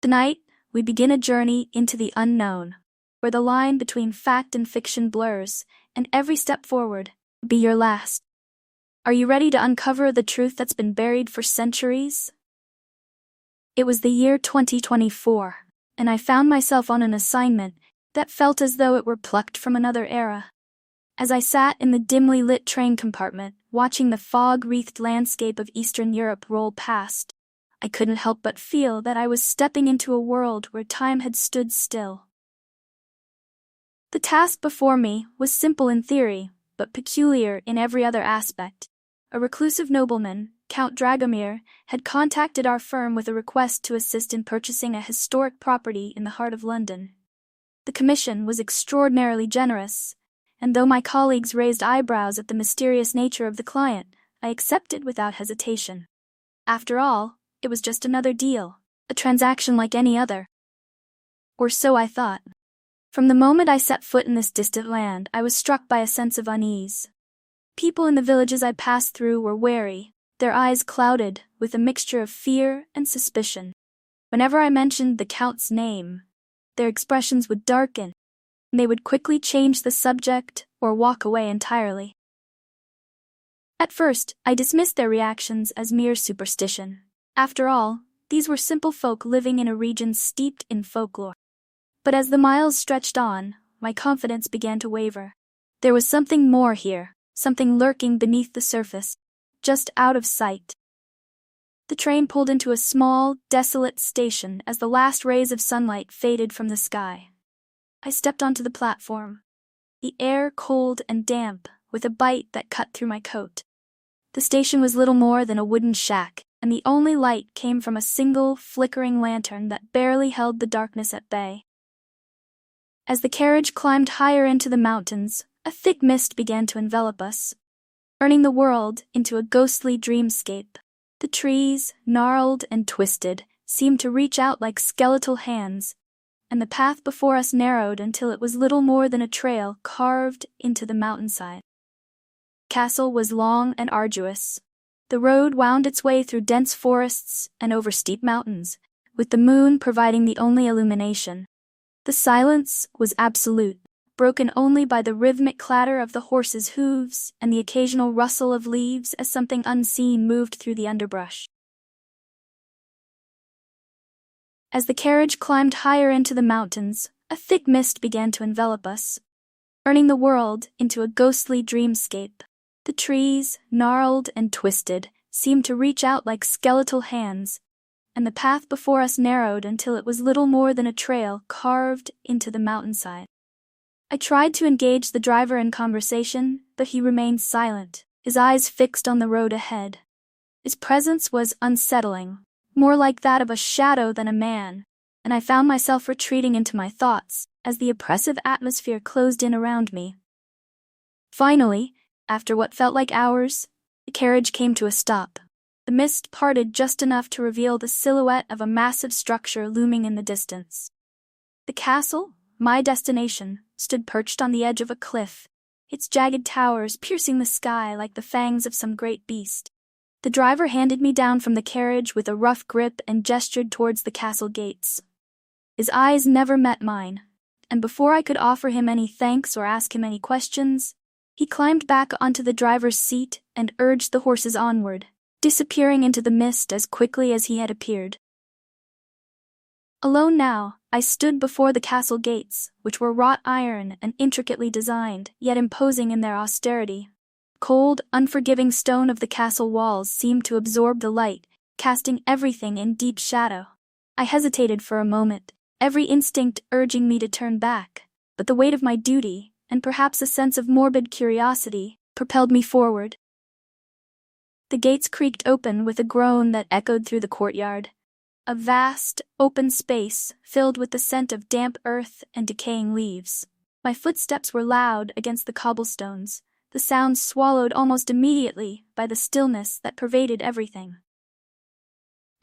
Tonight, we begin a journey into the unknown, where the line between fact and fiction blurs, and every step forward will be your last. Are you ready to uncover the truth that's been buried for centuries? It was the year 2024, and I found myself on an assignment that felt as though it were plucked from another era. As I sat in the dimly lit train compartment, watching the fog-wreathed landscape of Eastern Europe roll past, I couldn't help but feel that I was stepping into a world where time had stood still. The task before me was simple in theory, but peculiar in every other aspect. A reclusive nobleman, Count Dragomir, had contacted our firm with a request to assist in purchasing a historic property in the heart of London. The commission was extraordinarily generous, and though my colleagues raised eyebrows at the mysterious nature of the client, I accepted without hesitation. After all, it was just another deal, a transaction like any other. Or so I thought. From the moment I set foot in this distant land, I was struck by a sense of unease. People in the villages I passed through were wary, their eyes clouded with a mixture of fear and suspicion. Whenever I mentioned the Count's name, their expressions would darken, and they would quickly change the subject or walk away entirely. At first, I dismissed their reactions as mere superstition. After all, these were simple folk living in a region steeped in folklore. But as the miles stretched on, my confidence began to waver. There was something more here, something lurking beneath the surface, just out of sight. The train pulled into a small, desolate station as the last rays of sunlight faded from the sky. I stepped onto the platform, the air cold and damp, with a bite that cut through my coat. The station was little more than a wooden shack, and the only light came from a single, flickering lantern that barely held the darkness at bay. As the carriage climbed higher into the mountains, a thick mist began to envelop us, turning the world into a ghostly dreamscape. The trees, gnarled and twisted, seemed to reach out like skeletal hands, and the path before us narrowed until it was little more than a trail carved into the mountainside. The castle was long and arduous. The road wound its way through dense forests and over steep mountains, with the moon providing the only illumination. The silence was absolute, broken only by the rhythmic clatter of the horses' hooves and the occasional rustle of leaves as something unseen moved through the underbrush. As the carriage climbed higher into the mountains, a thick mist began to envelop us, turning the world into a ghostly dreamscape. The trees, gnarled and twisted, seemed to reach out like skeletal hands, and the path before us narrowed until it was little more than a trail carved into the mountainside. I tried to engage the driver in conversation, but he remained silent, his eyes fixed on the road ahead. His presence was unsettling, more like that of a shadow than a man, and I found myself retreating into my thoughts as the oppressive atmosphere closed in around me. Finally, after what felt like hours, the carriage came to a stop. The mist parted just enough to reveal the silhouette of a massive structure looming in the distance. The castle, my destination, stood perched on the edge of a cliff, its jagged towers piercing the sky like the fangs of some great beast. The driver handed me down from the carriage with a rough grip and gestured towards the castle gates. His eyes never met mine, and before I could offer him any thanks or ask him any questions, he climbed back onto the driver's seat and urged the horses onward, disappearing into the mist as quickly as he had appeared. Alone now, I stood before the castle gates, which were wrought iron and intricately designed, yet imposing in their austerity. Cold, unforgiving stone of the castle walls seemed to absorb the light, casting everything in deep shadow. I hesitated for a moment, every instinct urging me to turn back, but the weight of my duty, and perhaps a sense of morbid curiosity, propelled me forward. The gates creaked open with a groan that echoed through the courtyard. A vast, open space filled with the scent of damp earth and decaying leaves. My footsteps were loud against the cobblestones, the sounds swallowed almost immediately by the stillness that pervaded everything.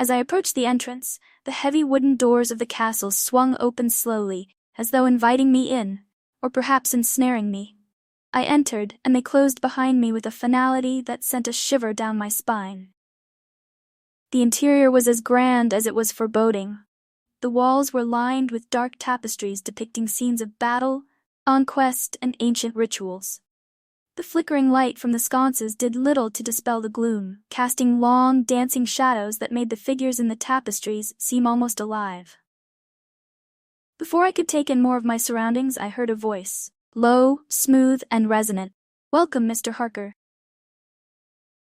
As I approached the entrance, the heavy wooden doors of the castle swung open slowly, as though inviting me in, or perhaps ensnaring me. I entered, and they closed behind me with a finality that sent a shiver down my spine. The interior was as grand as it was foreboding. The walls were lined with dark tapestries depicting scenes of battle, conquest, and ancient rituals. The flickering light from the sconces did little to dispel the gloom, casting long, dancing shadows that made the figures in the tapestries seem almost alive. Before I could take in more of my surroundings, I heard a voice, low, smooth, and resonant. "Welcome, Mr. Harker."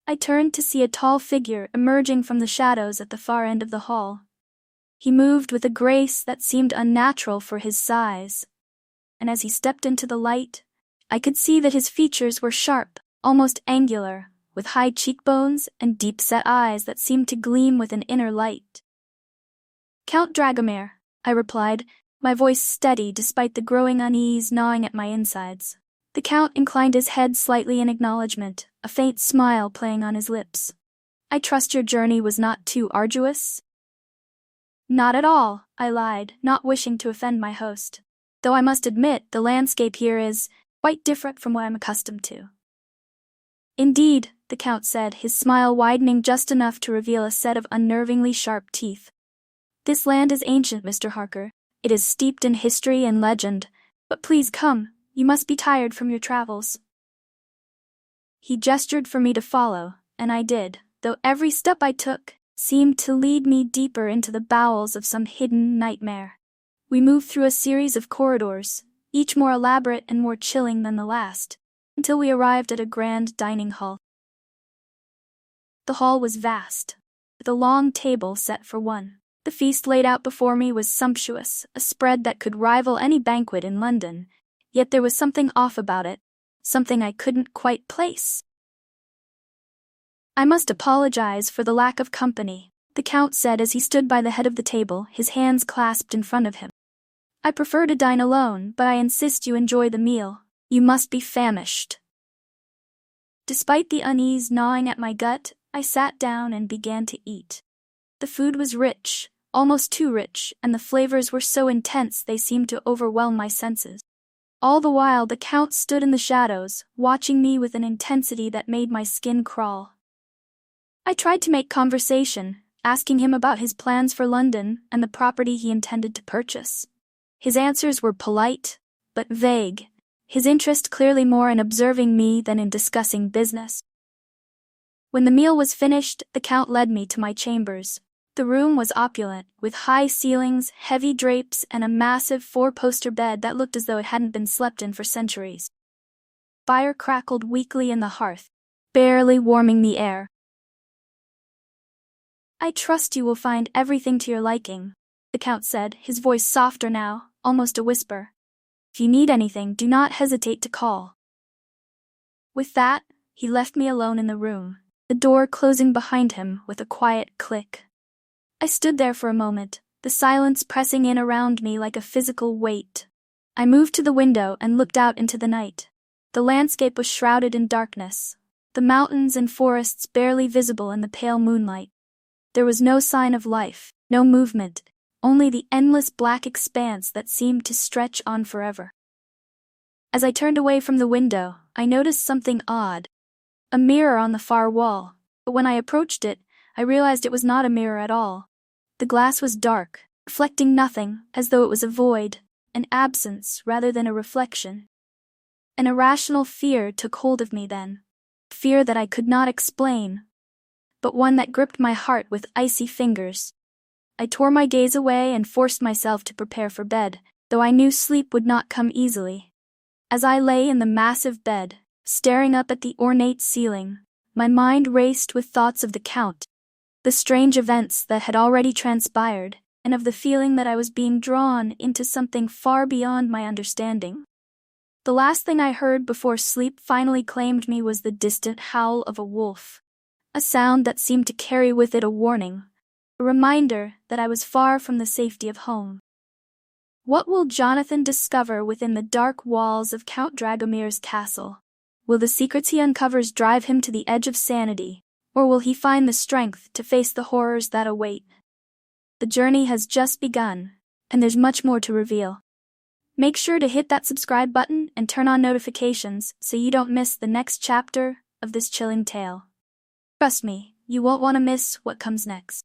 I turned to see a tall figure emerging from the shadows at the far end of the hall. He moved with a grace that seemed unnatural for his size, and as he stepped into the light, I could see that his features were sharp, almost angular, with high cheekbones and deep-set eyes that seemed to gleam with an inner light. "Count Dragomir," I replied, my voice steady despite the growing unease gnawing at my insides. The Count inclined his head slightly in acknowledgement, a faint smile playing on his lips. "I trust your journey was not too arduous?" "Not at all," I lied, not wishing to offend my host. "Though I must admit the landscape here is quite different from what I'm accustomed to." "Indeed," the Count said, his smile widening just enough to reveal a set of unnervingly sharp teeth. "This land is ancient, Mr. Harker. It is steeped in history and legend, but please come, you must be tired from your travels." He gestured for me to follow, and I did, though every step I took seemed to lead me deeper into the bowels of some hidden nightmare. We moved through a series of corridors, each more elaborate and more chilling than the last, until we arrived at a grand dining hall. The hall was vast, with a long table set for one. The feast laid out before me was sumptuous, a spread that could rival any banquet in London, yet there was something off about it, something I couldn't quite place. "I must apologize for the lack of company," the Count said as he stood by the head of the table, his hands clasped in front of him. "I prefer to dine alone, but I insist you enjoy the meal. You must be famished." Despite the unease gnawing at my gut, I sat down and began to eat. The food was rich, almost too rich, and the flavors were so intense they seemed to overwhelm my senses. All the while the Count stood in the shadows, watching me with an intensity that made my skin crawl. I tried to make conversation, asking him about his plans for London and the property he intended to purchase. His answers were polite, but vague, his interest clearly more in observing me than in discussing business. When the meal was finished, the Count led me to my chambers. The room was opulent, with high ceilings, heavy drapes, and a massive four-poster bed that looked as though it hadn't been slept in for centuries. Fire crackled weakly in the hearth, barely warming the air. "I trust you will find everything to your liking," the Count said, his voice softer now, almost a whisper. "If you need anything, do not hesitate to call." With that, he left me alone in the room, the door closing behind him with a quiet click. I stood there for a moment, the silence pressing in around me like a physical weight. I moved to the window and looked out into the night. The landscape was shrouded in darkness, the mountains and forests barely visible in the pale moonlight. There was no sign of life, no movement, only the endless black expanse that seemed to stretch on forever. As I turned away from the window, I noticed something odd. A mirror on the far wall, but when I approached it, I realized it was not a mirror at all. The glass was dark, reflecting nothing, as though it was a void, an absence rather than a reflection. An irrational fear took hold of me then, fear that I could not explain, but one that gripped my heart with icy fingers. I tore my gaze away and forced myself to prepare for bed, though I knew sleep would not come easily. As I lay in the massive bed, staring up at the ornate ceiling, my mind raced with thoughts of the Count, the strange events that had already transpired, and of the feeling that I was being drawn into something far beyond my understanding. The last thing I heard before sleep finally claimed me was the distant howl of a wolf, a sound that seemed to carry with it a warning, a reminder that I was far from the safety of home. What will Jonathan discover within the dark walls of Count Dragomir's castle? Will the secrets he uncovers drive him to the edge of sanity, or will he find the strength to face the horrors that await? The journey has just begun, and there's much more to reveal. Make sure to hit that subscribe button and turn on notifications so you don't miss the next chapter of this chilling tale. Trust me, you won't want to miss what comes next.